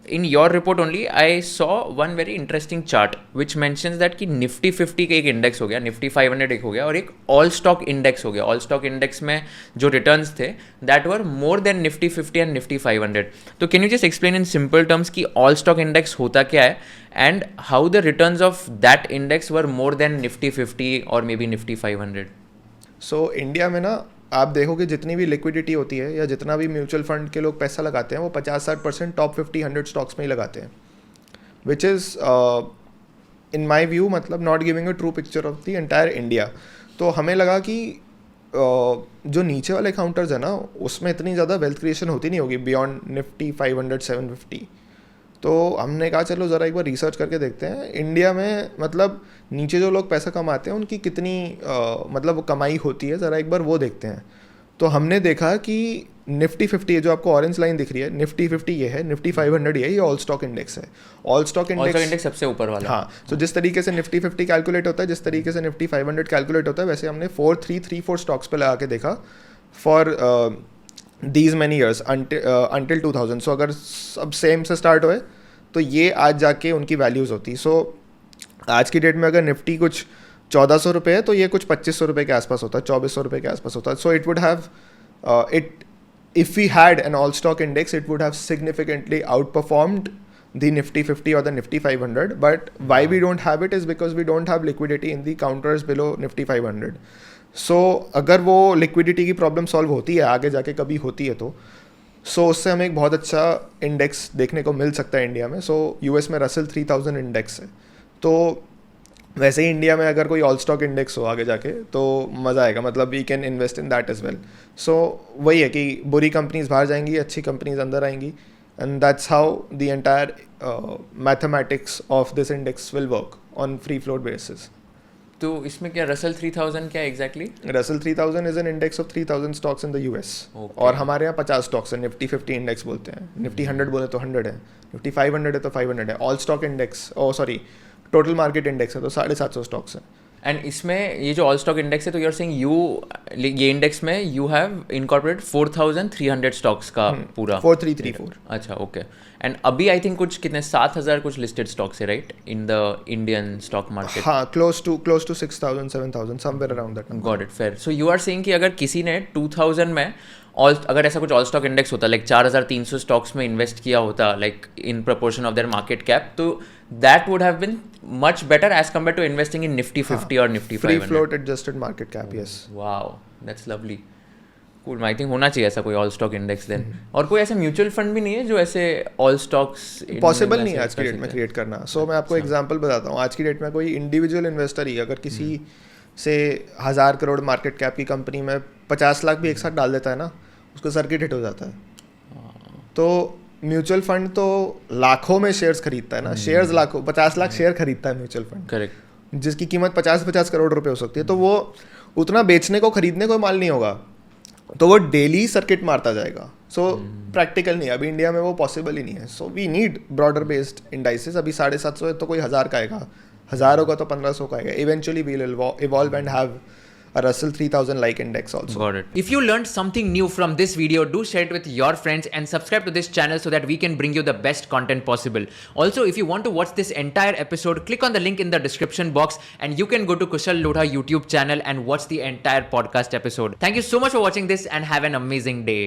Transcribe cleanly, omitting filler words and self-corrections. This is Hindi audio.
in your report only, I saw one very interesting chart which mentions that कि निफ्टी 50 का एक इंडेक्स हो गया, निफ्टी 500 एक हो गया और एक ऑल स्टॉक इंडेक्स हो गया. ऑल स्टॉक इंडेक्स में जो रिटर्न्स थे that were more than Nifty 50 and Nifty 500. तो can you just explain in simple terms कि ऑल स्टॉक इंडेक्स होता क्या है and how the returns of that index were more than Nifty 50 और may be Nifty 500? So India में ना आप देखोगे जितनी भी लिक्विडिटी होती है या जितना भी म्यूचुअल फंड के लोग पैसा लगाते हैं वो 50-60% टॉप 50-100 स्टॉक्स में ही लगाते हैं, which is in my view मतलब not giving a true picture of the entire India. तो हमें लगा कि जो नीचे वाले काउंटर्स है ना उसमें इतनी ज़्यादा वेल्थ क्रिएशन होती नहीं होगी बियॉन्ड निफ्टी 500-750. तो हमने कहा चलो ज़रा एक बार रिसर्च करके देखते हैं इंडिया में मतलब नीचे जो लोग पैसा कमाते हैं उनकी कितनी मतलब कमाई होती है, ज़रा एक बार वो देखते हैं. तो हमने देखा कि निफ्टी 50 है जो आपको ऑरेंज लाइन दिख रही है, निफ्टी 50 ये है, निफ्टी 500 ये है, ये ऑल स्टॉक इंडेक्स है. ऑल स्टॉक इंडेक्स सबसे ऊपर वाला. हाँ. तो जिस तरीके से निफ्टी 50 कैलकुलेट होता है, जिस तरीके से निफ्टी 500 कैलकुलेट होता है, वैसे हमने 4 स्टॉक्स पे लगा के देखा for these many years until 2000. सो अगर सब सेम से स्टार्ट हुए तो ये आज जाके उनकी वैल्यूज़ होती. सो आज की डेट में अगर निफ्टी कुछ 1400 रुपये है तो ये कुछ 2500 रुपये के आसपास होता है, 2400 रुपये के आसपास होता है. So it would have if we had an all stock index it would have significantly outperformed the Nifty 50 or the Nifty 500. But why we don't have it is because we don't have liquidity in the counters below Nifty 500. सो अगर वो लिक्विडिटी की प्रॉब्लम सॉल्व होती है आगे जाके कभी होती है तो उससे हमें एक बहुत अच्छा इंडेक्स देखने को मिल सकता है इंडिया में. सो यूएस में रसल 3000 इंडेक्स है, तो वैसे ही इंडिया में अगर कोई ऑल स्टॉक इंडेक्स हो आगे जाके तो मज़ा आएगा, मतलब we can invest in that as well. So वही है कि बुरी कंपनीज बाहर जाएंगी, अच्छी कंपनीज अंदर आएंगी, and that's how the entire mathematics of this index will work on free float basis. तो इसमें क्या रसल 3000 क्या exactly? Russell 3000 is an index of 3000 stocks in the US. और हमारे यहाँ 50 स्टॉक्स है, निफ्टी 50 इंडेक्स बोलते हैं, निफ्टी 100 बोले तो 100 है, निफ्टी 500 है तो 500 है. All stock index total market index है तो 750 स्टॉक्स है. एंड इसमें ये जो ऑल स्टॉक इंडेक्स है तो यू आर सेइंग ये इंडेक्स में यू हैव इनकॉर्पोरेट 4300 स्टॉक्स का पूरा 4334. अच्छा, ओके. एंड अभी आई थिंक कुछ कितने 7000 कुछ लिस्टेड स्टॉक्स है right in the Indian stock market? हाँ, close to 6000 7000 somewhere around that. Got it, fair. So you are saying कि अगर किसी ने 2000 में अगर ऐसा कुछ ऑल स्टॉक इंडेक्स होता लाइक 4300 स्टॉक्स में इन्वेस्ट किया होता like in proportion of their market cap, तो that would have been much better as compare to investing in Nifty 50 और Nifty 500. Free float adjusted market cap. Yes. Wow, that's lovely. Cool. I think होना चाहिए ऐसा कोई ऑल स्टॉक इंडेक्स देन. और कोई ऐसा म्यूचुअल फंड भी नहीं है जो ऐसे ऑल स्टॉक्स पॉसिबल नहीं है आज की डेट में क्रिएट करना. सो मैं आपको एग्जांपल बताता हूँ. आज की डेट में कोई इंडिविजुअल इन्वेस्टर ही अगर किसी से 1000 करोड़ मार्केट कैप की कंपनी में 50 लाख भी एक साथ डाल देता है ना, उसका सर्किट हिट हो जाता है. तो म्यूचुअल फंड तो लाखों में शेयर्स खरीदता है ना, शेयर्स लाखों, 50 लाख शेयर खरीदता है म्यूचुअल फंड. करेक्ट. जिसकी कीमत 50 करोड़ रुपए हो सकती है. तो वो उतना बेचने को खरीदने को माल नहीं होगा, तो वो डेली सर्किट मारता जाएगा. सो प्रैक्टिकल नहीं है अभी इंडिया में, वो पॉसिबल ही नहीं है. So we need broader based indices. अभी 750 है तो कोई 1000 का आएगा, 1000 होगा तो 1500 का आएगा. Eventually we will evolve and have a Russell 3000 like index also. Got it. If you learned something new from this video, do share it with your friends and subscribe to this channel so that we can bring you the best content possible. Also, if you want to watch this entire episode, click on the link in the description box and you can go to Kushal Lodha YouTube channel and watch the entire podcast episode. Thank you so much for watching this and have an amazing day.